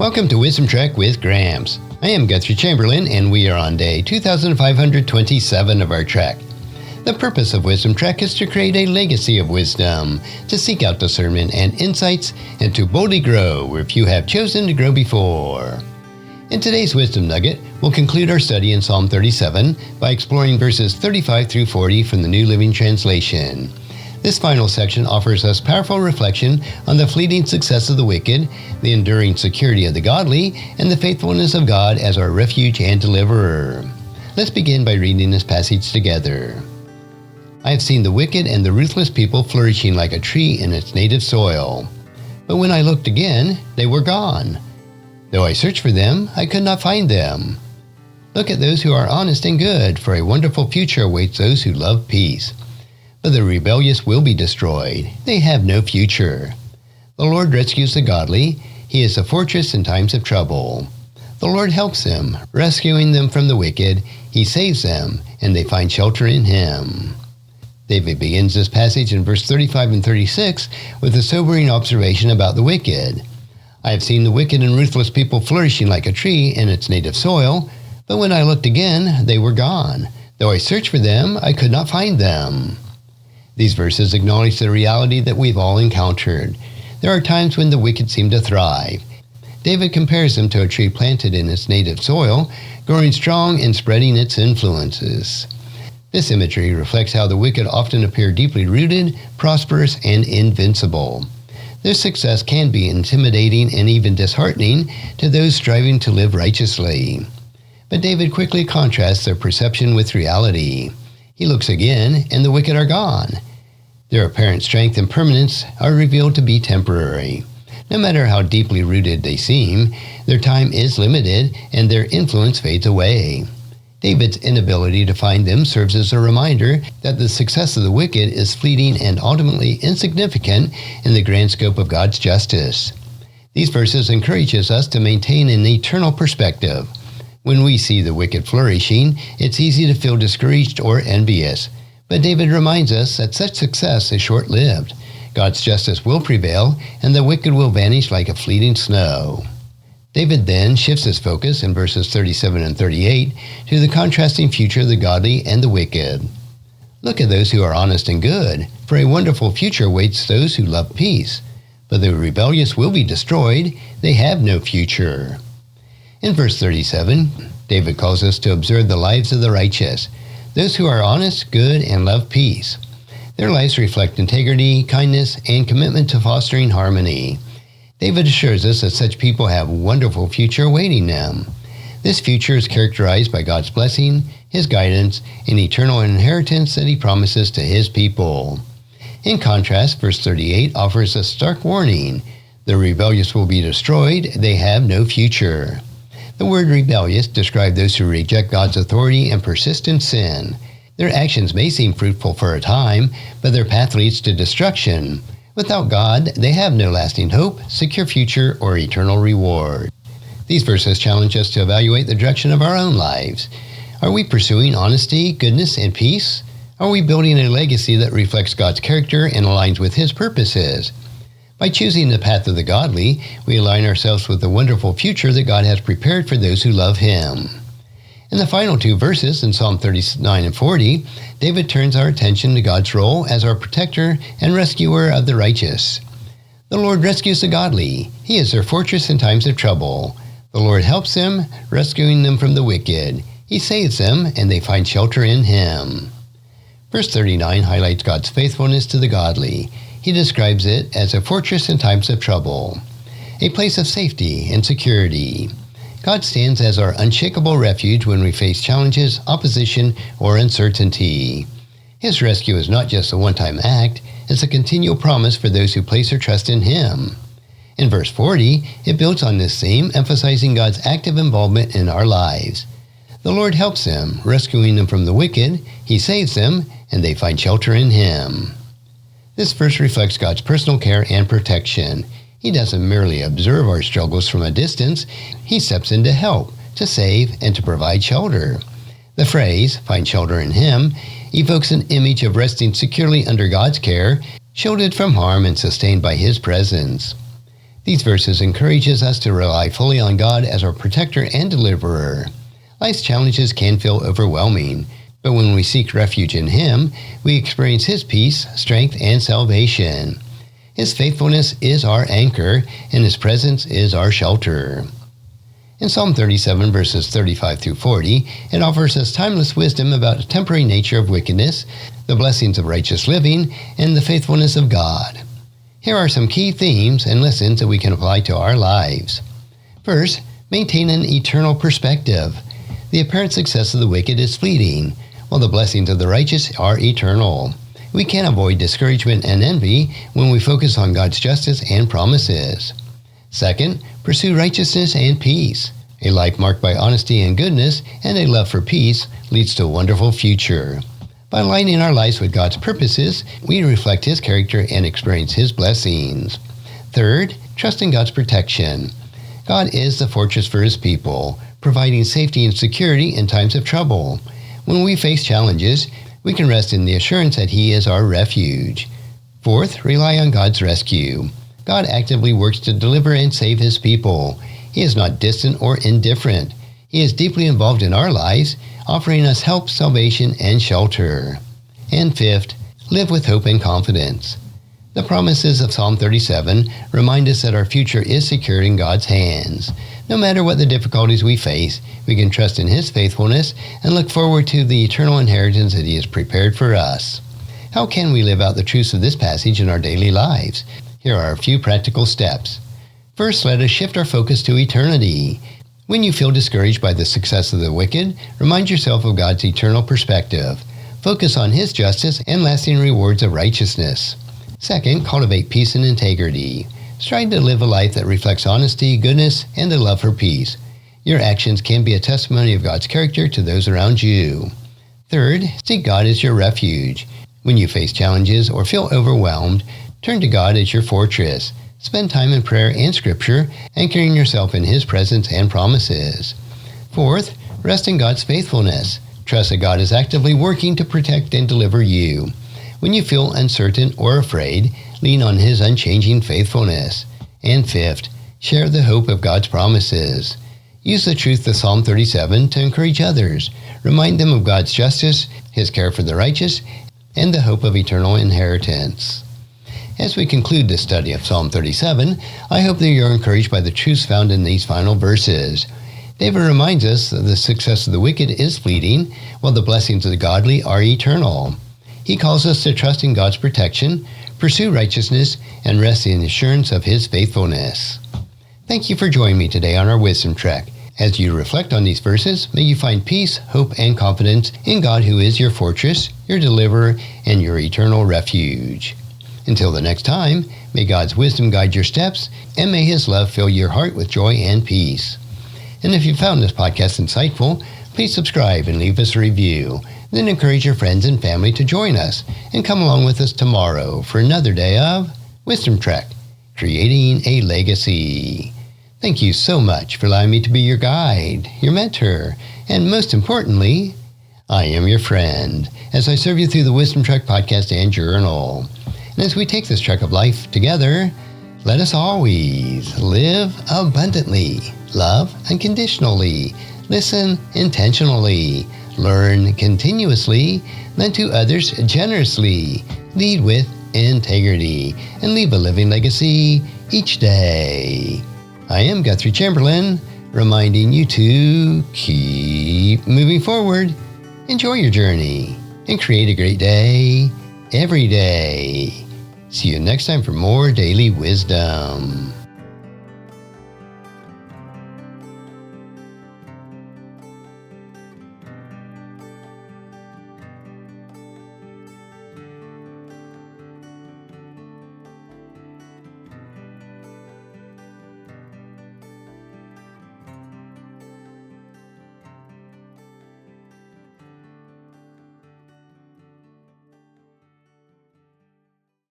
Welcome to Wisdom Trek with Gramps. I am Guthrie Chamberlain, and we are on day 2527 of our trek. The purpose of Wisdom Trek is to create a legacy of wisdom, to seek out discernment and insights, and to boldly grow where few have chosen to grow before. In today's Wisdom Nugget, we'll conclude our study in Psalm 37 by exploring verses 35 through 40 from the New Living Translation. This final section offers us powerful reflection on the fleeting success of the wicked, the enduring security of the godly, and the faithfulness of God as our refuge and deliverer. Let's begin by reading this passage together. I have seen the wicked and the ruthless people flourishing like a tree in its native soil. But when I looked again, they were gone. Though I searched for them, I could not find them. Look at those who are honest and good, for a wonderful future awaits those who love peace. But the rebellious will be destroyed. They have no future. The Lord rescues the godly. He is a fortress in times of trouble. The Lord helps them, rescuing them from the wicked. He saves them, and they find shelter in Him. David begins this passage in verse 35 and 36 with a sobering observation about the wicked. I have seen the wicked and ruthless people flourishing like a tree in its native soil, but when I looked again, they were gone. Though I searched for them, I could not find them. These verses acknowledge the reality that we've all encountered. There are times when the wicked seem to thrive. David compares them to a tree planted in its native soil, growing strong and spreading its influences. This imagery reflects how the wicked often appear deeply rooted, prosperous, and invincible. Their success can be intimidating and even disheartening to those striving to live righteously. But David quickly contrasts their perception with reality. He looks again, and the wicked are gone. Their apparent strength and permanence are revealed to be temporary. No matter how deeply rooted they seem, their time is limited, and their influence fades away. David's inability to find them serves as a reminder that the success of the wicked is fleeting and ultimately insignificant in the grand scope of God's justice. These verses encourage us to maintain an eternal perspective. When we see the wicked flourishing, it's easy to feel discouraged or envious. But David reminds us that such success is short-lived. God's justice will prevail, and the wicked will vanish like a fleeting snow. David then shifts his focus in verses 37 and 38 to the contrasting future of the godly and the wicked. Look at those who are honest and good, for a wonderful future awaits those who love peace. But the rebellious will be destroyed. They have no future. In verse 37, David calls us to observe the lives of the righteous, those who are honest, good, and love peace. Their lives reflect integrity, kindness, and commitment to fostering harmony. David assures us that such people have a wonderful future awaiting them. This future is characterized by God's blessing, His guidance, and eternal inheritance that He promises to His people. In contrast, verse 38 offers a stark warning. The rebellious will be destroyed. They have no future. The word rebellious describes those who reject God's authority and persist in sin. Their actions may seem fruitful for a time, but their path leads to destruction. Without God, they have no lasting hope, secure future, or eternal reward. These verses challenge us to evaluate the direction of our own lives. Are we pursuing honesty, goodness, and peace? Are we building a legacy that reflects God's character and aligns with His purposes? By choosing the path of the godly, we align ourselves with the wonderful future that God has prepared for those who love Him. In the final two verses, in Psalm 39 and 40, David turns our attention to God's role as our protector and rescuer of the righteous. The Lord rescues the godly. He is their fortress in times of trouble. The Lord helps them, rescuing them from the wicked. He saves them, and they find shelter in Him. Verse 39 highlights God's faithfulness to the godly. He describes it as a fortress in times of trouble, a place of safety and security. God stands as our unshakable refuge when we face challenges, opposition, or uncertainty. His rescue is not just a one-time act, it's a continual promise for those who place their trust in Him. In verse 40, it builds on this theme, emphasizing God's active involvement in our lives. The Lord helps them, rescuing them from the wicked. He saves them, and they find shelter in Him. This verse reflects God's personal care and protection. He doesn't merely observe our struggles from a distance. He steps in to help, to save, and to provide shelter. The phrase, find shelter in Him, evokes an image of resting securely under God's care, shielded from harm and sustained by His presence. These verses encourages us to rely fully on God as our protector and deliverer. Life's challenges can feel overwhelming, but when we seek refuge in Him, we experience His peace, strength, and salvation. His faithfulness is our anchor, and His presence is our shelter. In Psalm 37, verses 35 through 40, it offers us timeless wisdom about the temporary nature of wickedness, the blessings of righteous living, and the faithfulness of God. Here are some key themes and lessons that we can apply to our lives. First, maintain an eternal perspective. The apparent success of the wicked is fleeting, while the blessings of the righteous are eternal. We can avoid discouragement and envy when we focus on God's justice and promises. Second, pursue righteousness and peace. A life marked by honesty and goodness and a love for peace leads to a wonderful future. By aligning our lives with God's purposes, we reflect His character and experience His blessings. Third, trust in God's protection. God is the fortress for His people, providing safety and security in times of trouble. When we face challenges, we can rest in the assurance that He is our refuge. Fourth, rely on God's rescue. God actively works to deliver and save His people. He is not distant or indifferent. He is deeply involved in our lives, offering us help, salvation, and shelter. And fifth, live with hope and confidence. The promises of Psalm 37 remind us that our future is secured in God's hands. No matter what the difficulties we face, we can trust in His faithfulness and look forward to the eternal inheritance that He has prepared for us. How can we live out the truths of this passage in our daily lives? Here are a few practical steps. First, let us shift our focus to eternity. When you feel discouraged by the success of the wicked, remind yourself of God's eternal perspective. Focus on His justice and lasting rewards of righteousness. Second, cultivate peace and integrity. Strive to live a life that reflects honesty, goodness, and a love for peace. Your actions can be a testimony of God's character to those around you. Third, seek God as your refuge. When you face challenges or feel overwhelmed, turn to God as your fortress. Spend time in prayer and Scripture, anchoring yourself in His presence and promises. Fourth, rest in God's faithfulness. Trust that God is actively working to protect and deliver you. When you feel uncertain or afraid, lean on His unchanging faithfulness. And fifth, share the hope of God's promises. Use the truth of Psalm 37 to encourage others. Remind them of God's justice, His care for the righteous, and the hope of eternal inheritance. As we conclude this study of Psalm 37, I hope that you are encouraged by the truths found in these final verses. David reminds us that the success of the wicked is fleeting, while the blessings of the godly are eternal. He calls us to trust in God's protection, pursue righteousness, and rest in the assurance of His faithfulness. Thank you for joining me today on our Wisdom Trek. As you reflect on these verses, may you find peace, hope, and confidence in God, who is your fortress, your deliverer, and your eternal refuge. Until the next time, may God's wisdom guide your steps, and may His love fill your heart with joy and peace. And if you found this podcast insightful, please subscribe and leave us a review. Then encourage your friends and family to join us and come along with us tomorrow for another day of Wisdom Trek, creating a legacy. Thank you so much for allowing me to be your guide, your mentor, and most importantly, I am your friend as I serve you through the Wisdom Trek podcast and journal. And as we take this trek of life together, let us always live abundantly, love unconditionally, listen intentionally, learn continuously, lend to others generously, lead with integrity, and leave a living legacy each day. I am Guthrie Chamberlain, reminding you to keep moving forward, enjoy your journey, and create a great day every day. See you next time for more daily wisdom.